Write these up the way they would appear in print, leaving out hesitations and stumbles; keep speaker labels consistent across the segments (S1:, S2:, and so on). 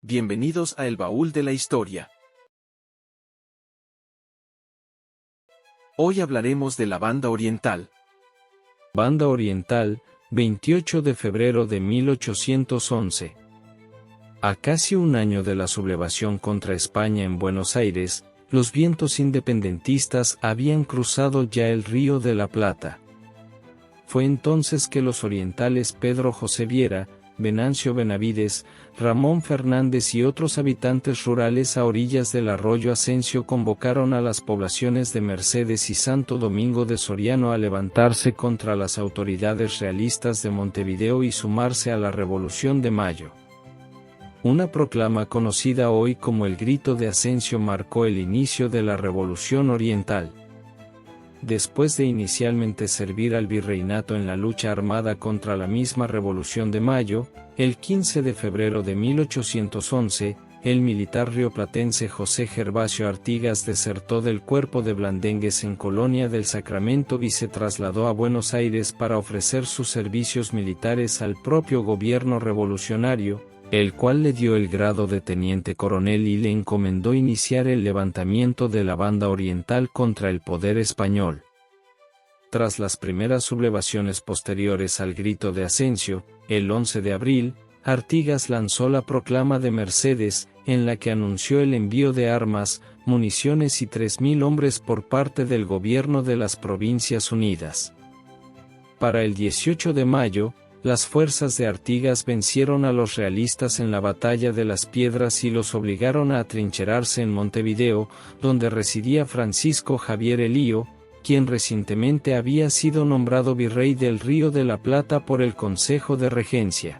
S1: Bienvenidos a El Baúl de la Historia. Hoy hablaremos de la Banda Oriental.
S2: Banda Oriental, 28 de febrero de 1811. A casi un año de la sublevación contra España en Buenos Aires, los vientos independentistas habían cruzado ya el Río de la Plata. Fue entonces que los orientales Pedro José Viera, Venancio Benavides, Ramón Fernández y otros habitantes rurales a orillas del arroyo Ascencio convocaron a las poblaciones de Mercedes y Santo Domingo de Soriano a levantarse contra las autoridades realistas de Montevideo y sumarse a la Revolución de Mayo. Una proclama conocida hoy como el Grito de Ascencio marcó el inicio de la Revolución Oriental. Después de inicialmente servir al virreinato en la lucha armada contra la misma Revolución de Mayo, el 15 de febrero de 1811, el militar rioplatense José Gervasio Artigas desertó del cuerpo de Blandengues en Colonia del Sacramento y se trasladó a Buenos Aires para ofrecer sus servicios militares al propio gobierno revolucionario, el cual le dio el grado de teniente coronel y le encomendó iniciar el levantamiento de la Banda Oriental contra el poder español. Tras las primeras sublevaciones posteriores al Grito de Ascencio, el 11 de abril, Artigas lanzó la proclama de Mercedes, en la que anunció el envío de armas, municiones y 3.000 hombres por parte del gobierno de las Provincias Unidas. Para el 18 de mayo, las fuerzas de Artigas vencieron a los realistas en la Batalla de las Piedras y los obligaron a atrincherarse en Montevideo, donde residía Francisco Javier Elío, quien recientemente había sido nombrado virrey del Río de la Plata por el Consejo de Regencia.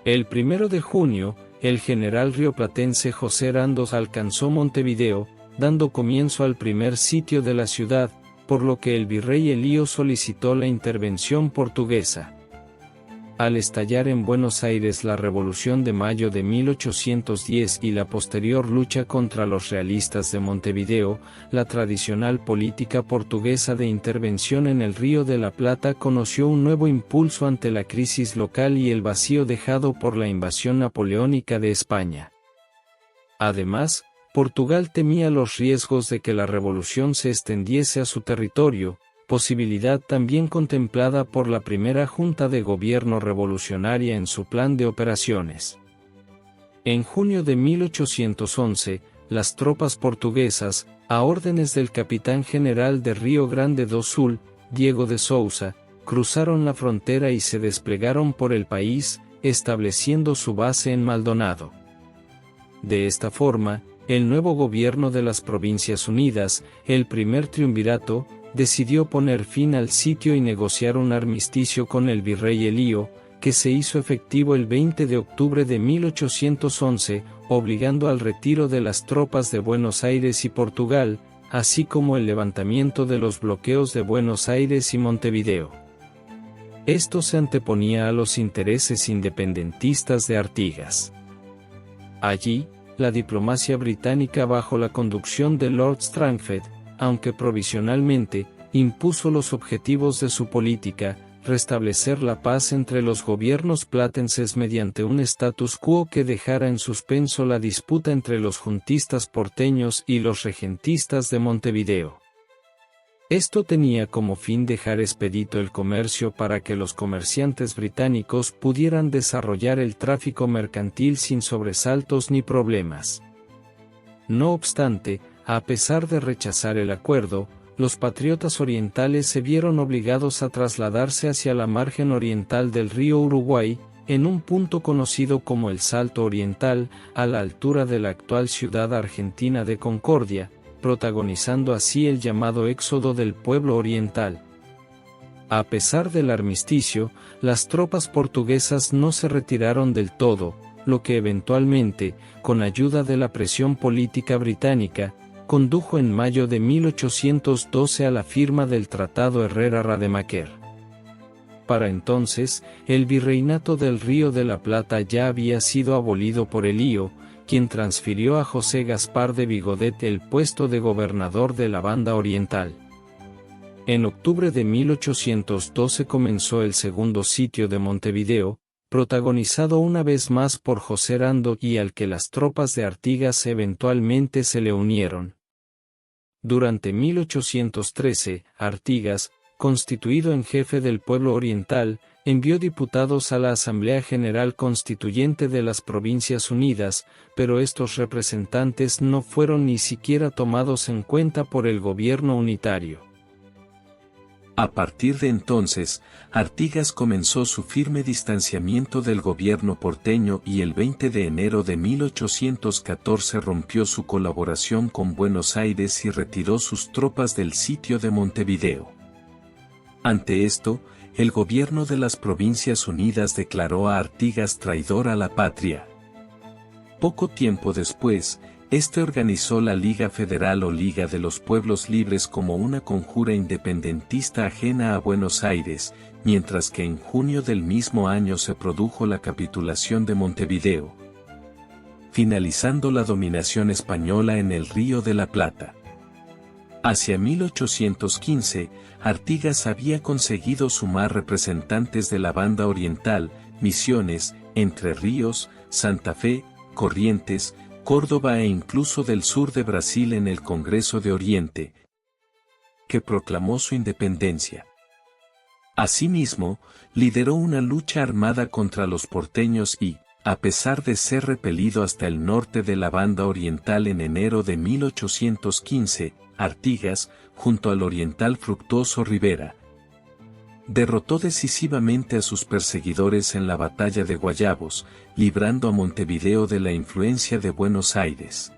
S2: El 1 de junio, el general rioplatense José Randos alcanzó Montevideo, dando comienzo al primer sitio de la ciudad, por lo que el virrey Elío solicitó la intervención portuguesa. Al estallar en Buenos Aires la Revolución de Mayo de 1810 y la posterior lucha contra los realistas de Montevideo, la tradicional política portuguesa de intervención en el Río de la Plata conoció un nuevo impulso ante la crisis local y el vacío dejado por la invasión napoleónica de España. Además, Portugal temía los riesgos de que la revolución se extendiese a su territorio, posibilidad también contemplada por la primera Junta de Gobierno revolucionaria en su plan de operaciones. En junio de 1811, las tropas portuguesas, a órdenes del capitán general de Río Grande do Sul, Diego de Sousa, cruzaron la frontera y se desplegaron por el país, estableciendo su base en Maldonado. De esta forma, el nuevo gobierno de las Provincias Unidas, el primer triunvirato, decidió poner fin al sitio y negociar un armisticio con el virrey Elío, que se hizo efectivo el 20 de octubre de 1811, obligando al retiro de las tropas de Buenos Aires y Portugal, así como el levantamiento de los bloqueos de Buenos Aires y Montevideo. Esto se anteponía a los intereses independentistas de Artigas. Allí, la diplomacia británica bajo la conducción de Lord Strangford, aunque provisionalmente, impuso los objetivos de su política, restablecer la paz entre los gobiernos platenses mediante un status quo que dejara en suspenso la disputa entre los juntistas porteños y los regentistas de Montevideo. Esto tenía como fin dejar expedito el comercio para que los comerciantes británicos pudieran desarrollar el tráfico mercantil sin sobresaltos ni problemas. No obstante, a pesar de rechazar el acuerdo, los patriotas orientales se vieron obligados a trasladarse hacia la margen oriental del río Uruguay, en un punto conocido como el Salto Oriental, a la altura de la actual ciudad argentina de Concordia, protagonizando así el llamado éxodo del pueblo oriental. A pesar del armisticio, las tropas portuguesas no se retiraron del todo, lo que eventualmente, con ayuda de la presión política británica, condujo en mayo de 1812 a la firma del Tratado Herrera-Rademacher. Para entonces, el virreinato del Río de la Plata ya había sido abolido por Elío, quien transfirió a José Gaspar de Vigodet el puesto de gobernador de la Banda Oriental. En octubre de 1812 comenzó el segundo sitio de Montevideo, protagonizado una vez más por José Rando y al que las tropas de Artigas eventualmente se le unieron. Durante 1813, Artigas, constituido en jefe del pueblo oriental, envió diputados a la Asamblea General Constituyente de las Provincias Unidas, pero estos representantes no fueron ni siquiera tomados en cuenta por el gobierno unitario.
S3: A partir de entonces, Artigas comenzó su firme distanciamiento del gobierno porteño y el 20 de enero de 1814 rompió su colaboración con Buenos Aires y retiró sus tropas del sitio de Montevideo. Ante esto, el gobierno de las Provincias Unidas declaró a Artigas traidor a la patria. Poco tiempo después, este organizó la Liga Federal o Liga de los Pueblos Libres como una conjura independentista ajena a Buenos Aires, mientras que en junio del mismo año se produjo la capitulación de Montevideo, finalizando la dominación española en el Río de la Plata. Hacia 1815, Artigas había conseguido sumar representantes de la Banda Oriental, Misiones, Entre Ríos, Santa Fe, Corrientes, Córdoba e incluso del sur de Brasil en el Congreso de Oriente, que proclamó su independencia. Asimismo, lideró una lucha armada contra los porteños y, a pesar de ser repelido hasta el norte de la Banda Oriental en enero de 1815, Artigas, junto al oriental Fructuoso Rivera, derrotó decisivamente a sus perseguidores en la batalla de Guayabos, librando a Montevideo de la influencia de Buenos Aires.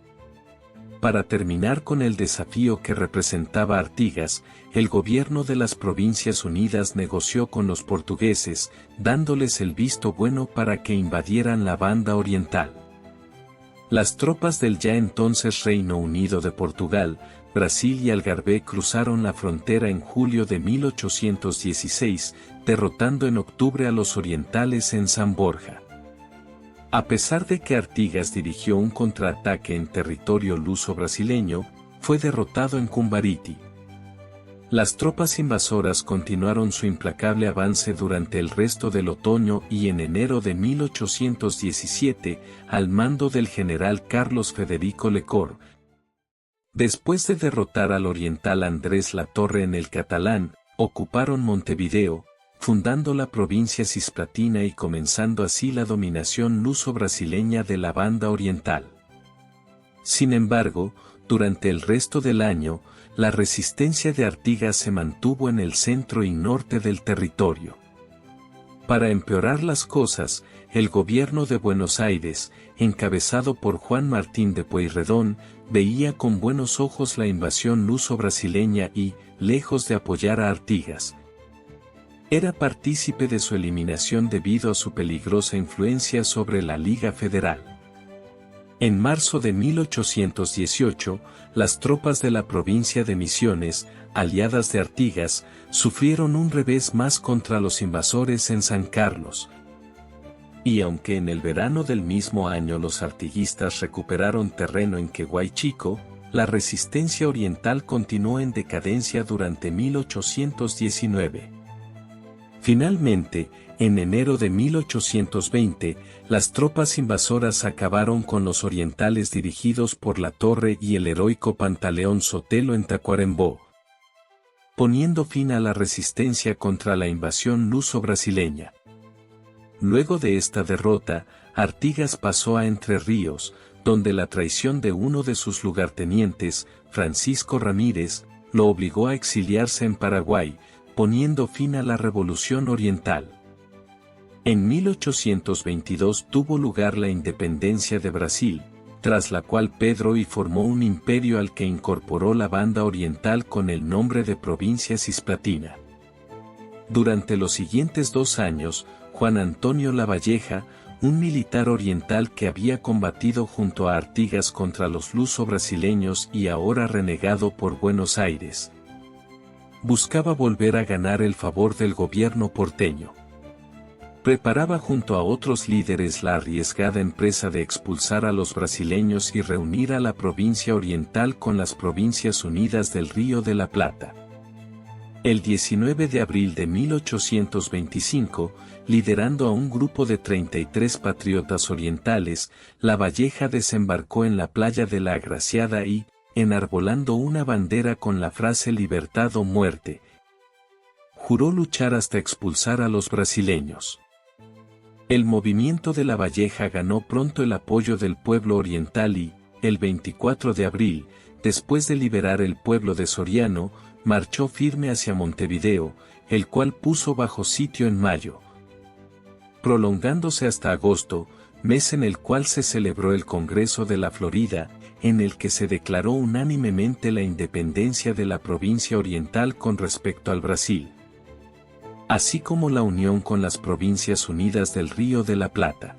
S3: Para terminar con el desafío que representaba Artigas, el gobierno de las Provincias Unidas negoció con los portugueses, dándoles el visto bueno para que invadieran la Banda Oriental. Las tropas del ya entonces Reino Unido de Portugal, Brasil y Algarve cruzaron la frontera en julio de 1816, derrotando en octubre a los orientales en San Borja. A pesar de que Artigas dirigió un contraataque en territorio luso-brasileño, fue derrotado en Cumbariti. Las tropas invasoras continuaron su implacable avance durante el resto del otoño y en enero de 1817, al mando del general Carlos Federico Lecor, después de derrotar al oriental Andrés Latorre en el Catalán, ocuparon Montevideo, fundando la provincia cisplatina y comenzando así la dominación luso-brasileña de la Banda Oriental. Sin embargo, durante el resto del año, la resistencia de Artigas se mantuvo en el centro y norte del territorio. Para empeorar las cosas, el gobierno de Buenos Aires, encabezado por Juan Martín de Pueyrredón, veía con buenos ojos la invasión luso-brasileña y, lejos de apoyar a Artigas, era partícipe de su eliminación debido a su peligrosa influencia sobre la Liga Federal. En marzo de 1818, las tropas de la provincia de Misiones, aliadas de Artigas, sufrieron un revés más contra los invasores en San Carlos. Y aunque en el verano del mismo año los artiguistas recuperaron terreno en Queguay Chico, la resistencia oriental continuó en decadencia durante 1819. Finalmente, en enero de 1820, las tropas invasoras acabaron con los orientales dirigidos por Latorre y el heroico Pantaleón Sotelo en Tacuarembó, poniendo fin a la resistencia contra la invasión luso-brasileña. Luego de esta derrota, Artigas pasó a Entre Ríos, donde la traición de uno de sus lugartenientes, Francisco Ramírez, lo obligó a exiliarse en Paraguay, poniendo fin a la Revolución Oriental. En 1822 tuvo lugar la independencia de Brasil, tras la cual Pedro I formó un imperio al que incorporó la Banda Oriental con el nombre de Provincia Cisplatina. Durante los siguientes 2 años, Juan Antonio Lavalleja, un militar oriental que había combatido junto a Artigas contra los luso-brasileños y ahora renegado por Buenos Aires, buscaba volver a ganar el favor del gobierno porteño. Preparaba junto a otros líderes la arriesgada empresa de expulsar a los brasileños y reunir a la provincia oriental con las Provincias Unidas del Río de la Plata. El 19 de abril de 1825, liderando a un grupo de 33 patriotas orientales, Lavalleja desembarcó en la playa de la Agraciada y, enarbolando una bandera con la frase «Libertad o muerte», juró luchar hasta expulsar a los brasileños. El movimiento de Lavalleja ganó pronto el apoyo del pueblo oriental y, el 24 de abril, después de liberar el pueblo de Soriano, marchó firme hacia Montevideo, el cual puso bajo sitio en mayo, prolongándose hasta agosto, mes en el cual se celebró el Congreso de la Florida, en el que se declaró unánimemente la independencia de la provincia oriental con respecto al Brasil, así como la unión con las Provincias Unidas del Río de la Plata.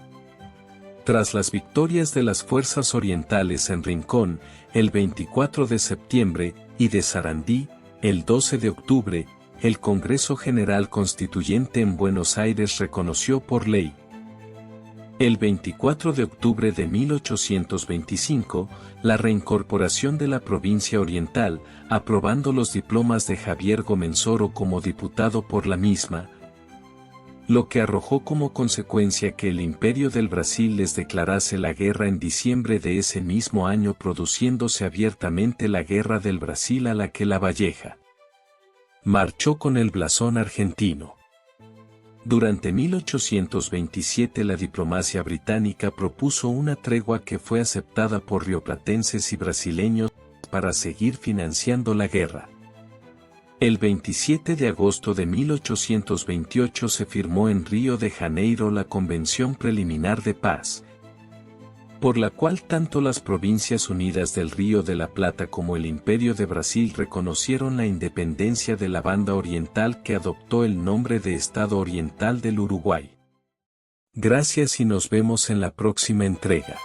S3: Tras las victorias de las fuerzas orientales en Rincón, el 24 de septiembre, y de Sarandí, el 12 de octubre, el Congreso General Constituyente en Buenos Aires reconoció por ley. El 24 de octubre de 1825, la reincorporación de la provincia oriental, aprobando los diplomas de Javier Gomenzoro como diputado por la misma, lo que arrojó como consecuencia que el Imperio del Brasil les declarase la guerra en diciembre de ese mismo año, produciéndose abiertamente la Guerra del Brasil, a la que Lavalleja marchó con el blasón argentino. Durante 1827 la diplomacia británica propuso una tregua que fue aceptada por rioplatenses y brasileños para seguir financiando la guerra. El 27 de agosto de 1828 se firmó en Río de Janeiro la Convención Preliminar de Paz, por la cual tanto las Provincias Unidas del Río de la Plata como el Imperio de Brasil reconocieron la independencia de la Banda Oriental, que adoptó el nombre de Estado Oriental del Uruguay. Gracias y nos vemos en la próxima entrega.